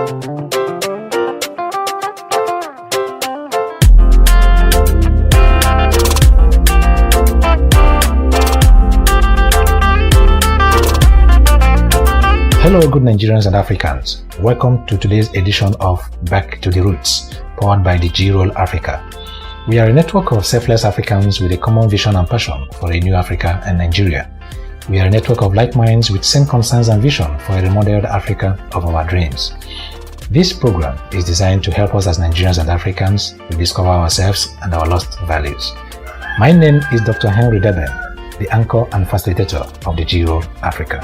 Hello, good Nigerians and Africans. Welcome to today's edition of Back to the Roots, powered by the G-Roll Africa. We are a network of selfless Africans with a common vision and passion for a new Africa and Nigeria. We are a network of like minds with same concerns and vision for a remodeled Africa of our dreams. This program is designed to help us as Nigerians and Africans rediscover ourselves and our lost values. My name is Dr. Henry Debem, the anchor and facilitator of the G-Roll Africa.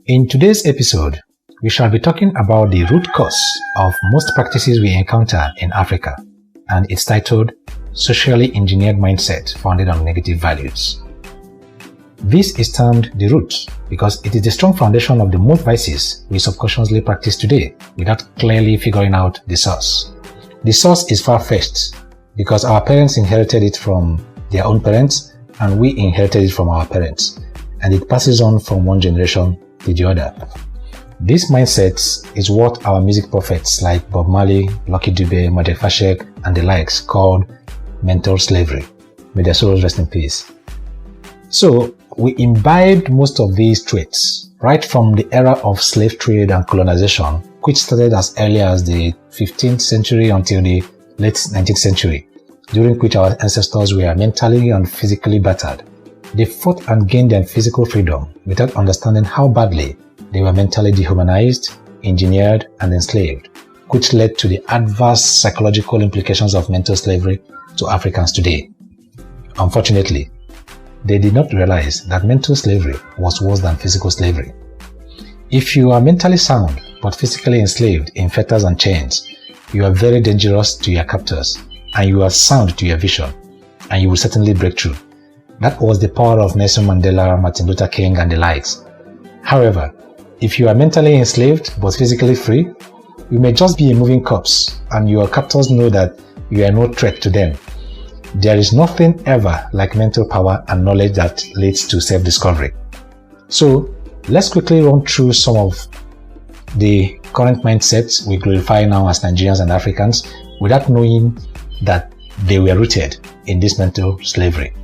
In today's episode, we shall be talking about the root cause of most practices we encounter in Africa, and it's titled Socially Engineered Mindset Founded on Negative Values. This is termed the root because it is the strong foundation of the most vices we subconsciously practice today without clearly figuring out the source. The source is far-fetched because our parents inherited it from their own parents and we inherited it from our parents, and it passes on from one generation to the other. This mindset is what our music prophets like Bob Marley, Lucky Dube, Made Fashek, and the likes called mental slavery. May their souls rest in peace. So, we imbibed most of these traits right from the era of slave trade and colonization, which started as early as the 15th century until the late 19th century, during which our ancestors were mentally and physically battered. They fought and gained their physical freedom without understanding how badly they were mentally dehumanized, engineered, and enslaved, which led to the adverse psychological implications of mental slavery to Africans today. Unfortunately, they did not realize that mental slavery was worse than physical slavery. If you are mentally sound but physically enslaved in fetters and chains, you are very dangerous to your captors, and you are sound to your vision, and you will certainly break through. That was the power of Nelson Mandela, Martin Luther King, and the likes. However, if you are mentally enslaved but physically free, you may just be a moving corpse, and your captors know that you are no threat to them. There is nothing ever like mental power and knowledge that leads to self-discovery. So, let's quickly run through some of the current mindsets we glorify now as Nigerians and Africans without knowing that they were rooted in this mental slavery.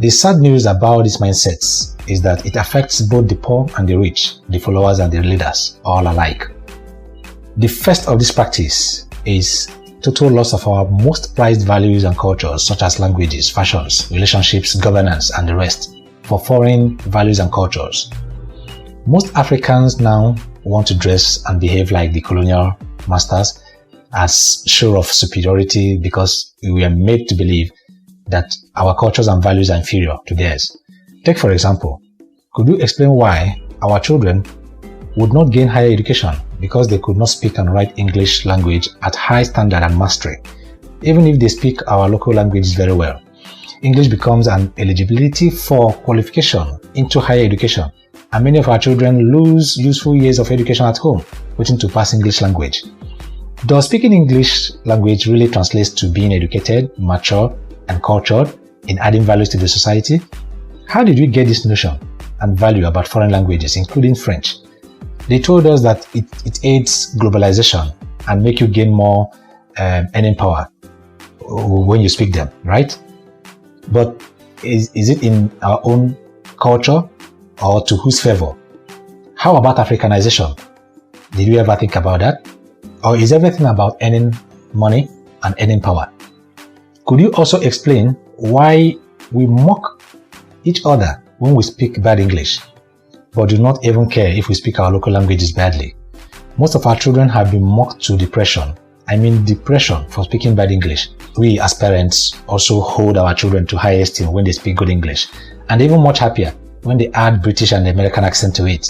The sad news about these mindsets is that it affects both the poor and the rich, the followers and the leaders, all alike. The first of this practice is total loss of our most prized values and cultures such as languages, fashions, relationships, governance, and the rest for foreign values and cultures. Most Africans now want to dress and behave like the colonial masters as show of superiority because we are made to believe that our cultures and values are inferior to theirs. Take for example, could you explain why our children would not gain higher education because they could not speak and write English language at high standard and mastery, even if they speak our local languages very well? English becomes an eligibility for qualification into higher education, and many of our children lose useful years of education at home waiting to pass English language. Does speaking English language really translate to being educated, mature, and cultured in adding values to the society? How did we get this notion and value about foreign languages, including French? They told us that it aids globalization and make you gain more earning power when you speak them, right? But is it in our own culture or to whose favor? How about Africanization? Did you ever think about that? Or is everything about earning money and earning power? Could you also explain why we mock each other when we speak bad English, but do not even care if we speak our local languages badly? Most of our children have been mocked to depression. I mean depression for speaking bad English. We as parents also hold our children to high esteem when they speak good English, and even much happier when they add British and American accent to it.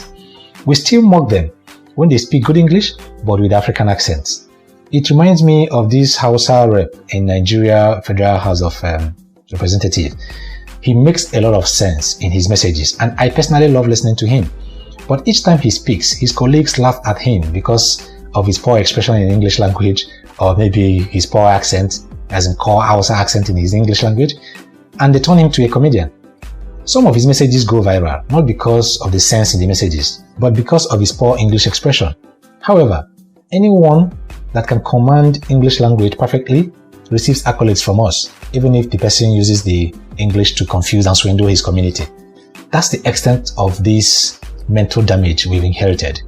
We still mock them when they speak good English, but with African accents. It reminds me of this Hausa rep in Nigeria Federal House of Representatives. He makes a lot of sense in his messages, and I personally love listening to him. But each time he speaks, his colleagues laugh at him because of his poor expression in English language, or maybe his poor accent, as in core Hausa accent in his English language, and they turn him to a comedian. Some of his messages go viral, not because of the sense in the messages, but because of his poor English expression. However, anyone that can command English language perfectly receives accolades from us, even if the person uses the English to confuse and swindle his community. That's the extent of this mental damage we've inherited.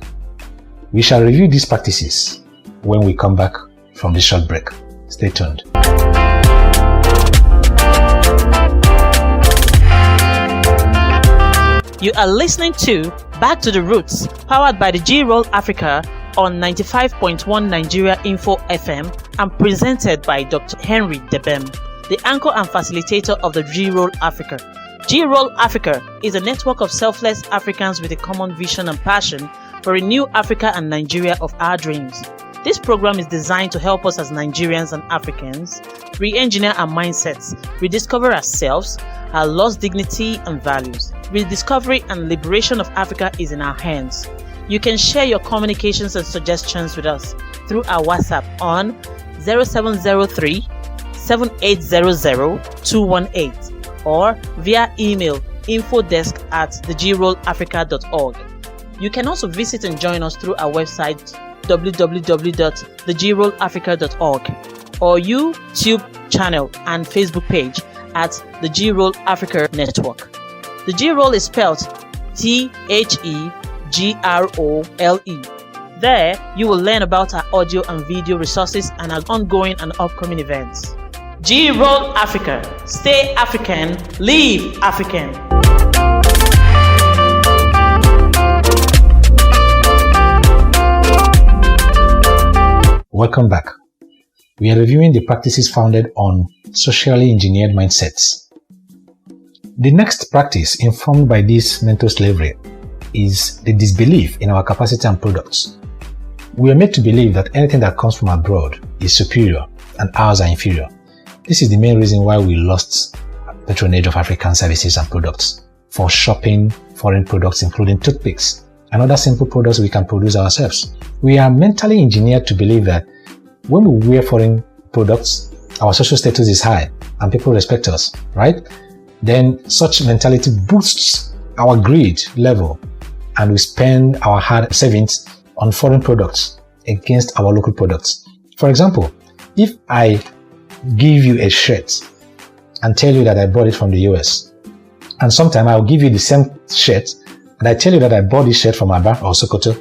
We shall review these practices when we come back from this short break. Stay tuned. You are listening to Back to the Roots, powered by the G-Roll Africa on 95.1 Nigeria Info FM and presented by Dr. Henry Debem, the anchor and facilitator of the G-Roll Africa. G-Roll Africa is a network of selfless Africans with a common vision and passion for a new Africa and Nigeria of our dreams. This program is designed to help us as Nigerians and Africans re-engineer our mindsets, rediscover ourselves, our lost dignity and values. Rediscovery and liberation of Africa is in our hands. You can share your communications and suggestions with us through our WhatsApp on 0703 7800 218 or via email infodesk@thegrollafrica.org. You can also visit and join us through our website www.thegrollafrica.org or YouTube channel and Facebook page at the G-Roll Africa Network. The G-Roll is spelled THEGROLE. There, you will learn about our audio and video resources and our ongoing and upcoming events. G-Roll Africa. Stay African, live African. Welcome back. We are reviewing the practices founded on socially engineered mindsets. The next practice informed by this mental slavery is the disbelief in our capacity and products. We are made to believe that anything that comes from abroad is superior and ours are inferior. This is the main reason why we lost patronage of African services and products for shopping foreign products, including toothpicks and other simple products we can produce ourselves. We are mentally engineered to believe that when we wear foreign products, our social status is high and people respect us, right? Then such mentality boosts our greed level and we spend our hard savings on foreign products against our local products. For example, if I give you a shirt and tell you that I bought it from the US, and sometime I'll give you the same shirt and I tell you that I bought this shirt from Aba or Sokoto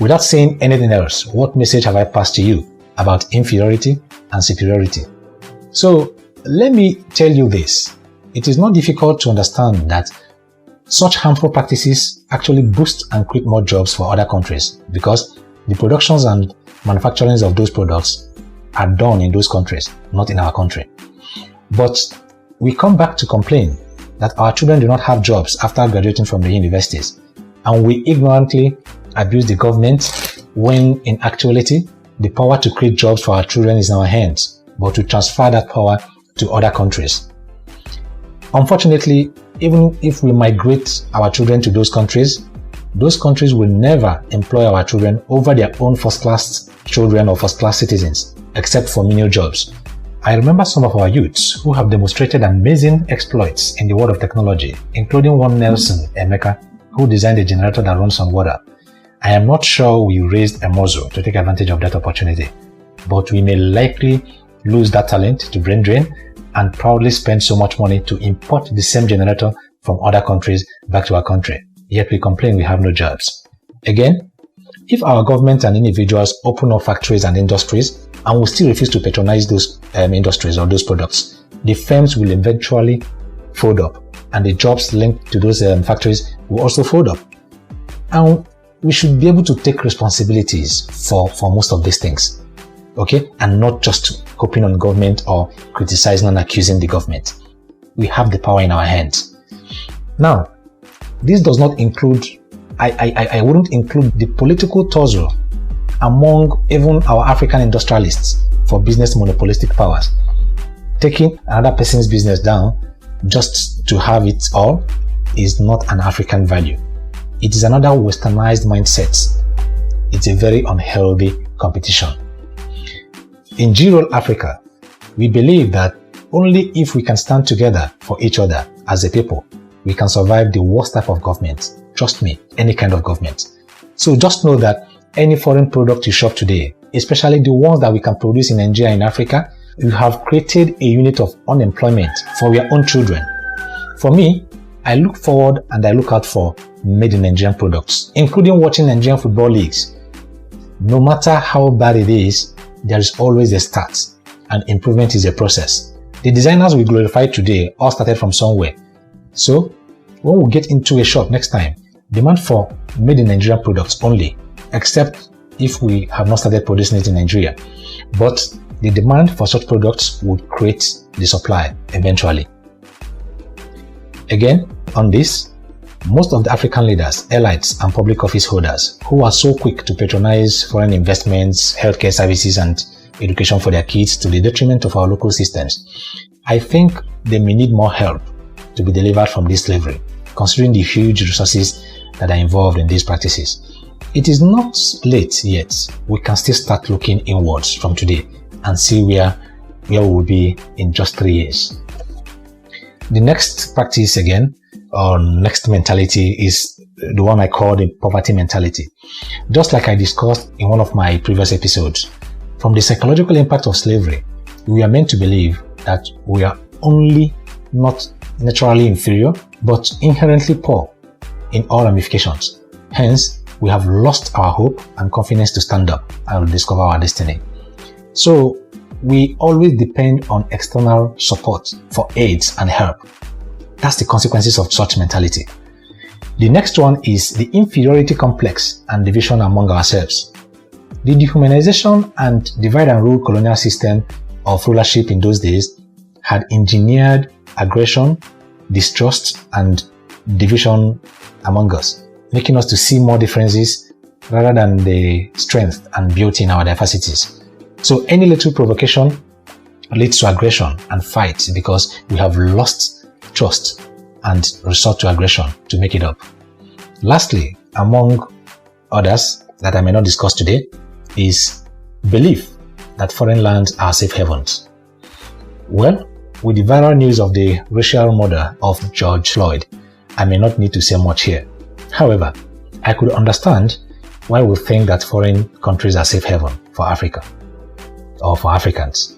without saying anything else, what message have I passed to you about inferiority and superiority? So let me tell you this. It is not difficult to understand that such harmful practices actually boost and create more jobs for other countries because the productions and manufacturings of those products are done in those countries, not in our country. But we come back to complain that our children do not have jobs after graduating from the universities, and we ignorantly abuse the government when in actuality the power to create jobs for our children is in our hands, but to transfer that power to other countries. Unfortunately, even if we migrate our children to those countries will never employ our children over their own first-class children or first-class citizens, except for menial jobs. I remember some of our youths who have demonstrated amazing exploits in the world of technology, including one Nelson Emeka, who designed a generator that runs on water. I am not sure we raised a muzzle to take advantage of that opportunity, but we may likely lose that talent to brain drain and proudly spend so much money to import the same generator from other countries back to our country. Yet we complain we have no jobs. Again, if our government and individuals open up factories and industries and we still refuse to patronize those industries or those products, the firms will eventually fold up and the jobs linked to those factories will also fold up. And we should be able to take responsibilities for most of these things, okay? And not just hoping on government or criticizing and accusing the government. We have the power in our hands. Now, this does not include, I wouldn't include the political tussle among even our African industrialists for business monopolistic powers. Taking another person's business down just to have it all is not an African value. It is another westernized mindset. It's a very unhealthy competition. In G-Roll Africa, we believe that only if we can stand together for each other as a people, we can survive the worst type of government. Trust me, any kind of government. So just know that any foreign product you shop today, especially the ones that we can produce in Nigeria and Africa, we have created a unit of unemployment for our own children. For me, I look forward and I look out for made in Nigerian products, including watching Nigerian football leagues. No matter how bad it is, there is always a start, and improvement is a process. The designers we glorify today all started from somewhere. So, when we get into a shop next time, demand for made in Nigerian products only, except if we have not started producing it in Nigeria. But the demand for such products would create the supply eventually. Again, on this, most of the African leaders, elites, and public office holders who are so quick to patronize foreign investments, healthcare services, and education for their kids to the detriment of our local systems, I think they may need more help to be delivered from this slavery, considering the huge resources that are involved in these practices. It is not late yet. We can still start looking inwards from today and see where we will be in just 3 years. The next practice again, or next mentality, is the one I call the poverty mentality. Just like I discussed in one of my previous episodes, from the psychological impact of slavery, we are meant to believe that we are only not naturally inferior, but inherently poor in all ramifications. Hence, we have lost our hope and confidence to stand up and discover our destiny. So, we always depend on external support for aids and help. That's the consequences of such mentality. The next one is the inferiority complex and division among ourselves. The dehumanization and divide and rule colonial system of rulership in those days had engineered aggression, distrust, and division among us, making us to see more differences rather than the strength and beauty in our diversities. So any little provocation leads to aggression and fight because we have lost trust and resort to aggression to make it up. Lastly, among others that I may not discuss today, is belief that foreign lands are safe havens. Well, with the viral news of the racial murder of George Floyd, I may not need to say much here. However, I could understand why we think that foreign countries are safe haven for Africa or for Africans.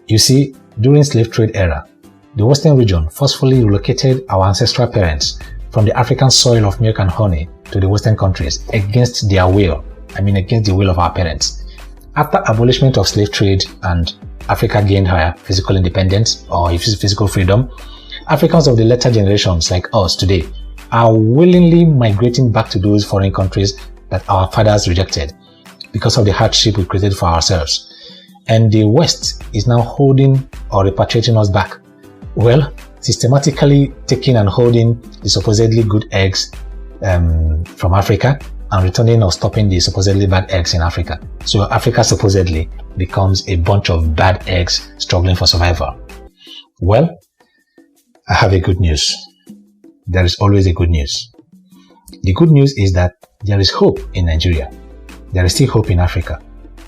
You see, during slave trade era, the Western region forcefully relocated our ancestral parents from the African soil of milk and honey to the Western countries against their will. Against the will of our parents. After abolishment of slave trade and Africa gained her physical independence or physical freedom, Africans of the later generations like us today are willingly migrating back to those foreign countries that our fathers rejected because of the hardship we created for ourselves. And the West is now holding or repatriating us back. Well, systematically taking and holding the supposedly good eggs from Africa and returning or stopping the supposedly bad eggs in Africa. So Africa supposedly becomes a bunch of bad eggs struggling for survival. Well, I have a good news. There is always a good news. The good news is that there is hope in Nigeria. There is still hope in Africa.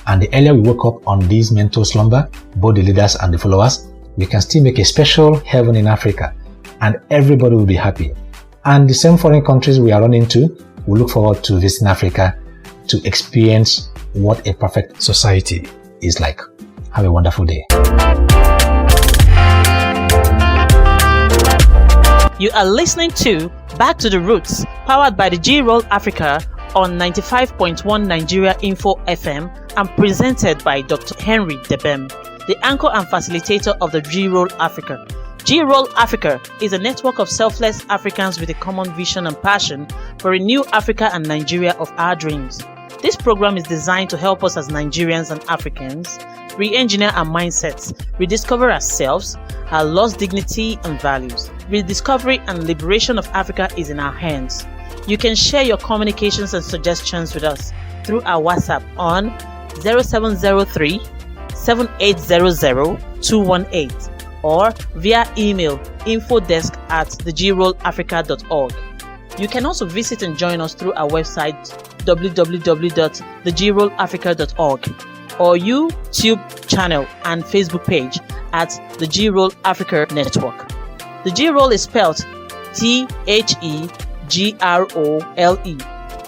And the earlier we wake up on this mental slumber, both the leaders and the followers, we can still make a special heaven in Africa and everybody will be happy. And the same foreign countries we are running to, we look forward to visiting Africa to experience what a perfect society is like. Have a wonderful day. You are listening to Back to the Roots, powered by the G-Roll Africa on 95.1 Nigeria Info FM and presented by Dr. Henry Debem, the anchor and facilitator of the G-Roll Africa. G-Roll Africa is a network of selfless Africans with a common vision and passion for a new Africa and Nigeria of our dreams. This program is designed to help us as Nigerians and Africans re-engineer our mindsets, rediscover ourselves, our lost dignity and values. Rediscovery and liberation of Africa is in our hands. You can share your communications and suggestions with us through our WhatsApp on 0703 7800 218 or via email infodesk@thegrollafrica.org. You can also visit and join us through our website www.thegrollafrica.org or YouTube channel and Facebook page at the G-Roll Africa Network. The G-Roll is spelled THEGROLE.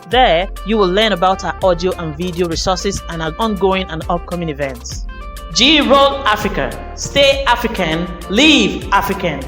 There, you will learn about our audio and video resources and our ongoing and upcoming events. G-Roll Africa. Stay African, live African.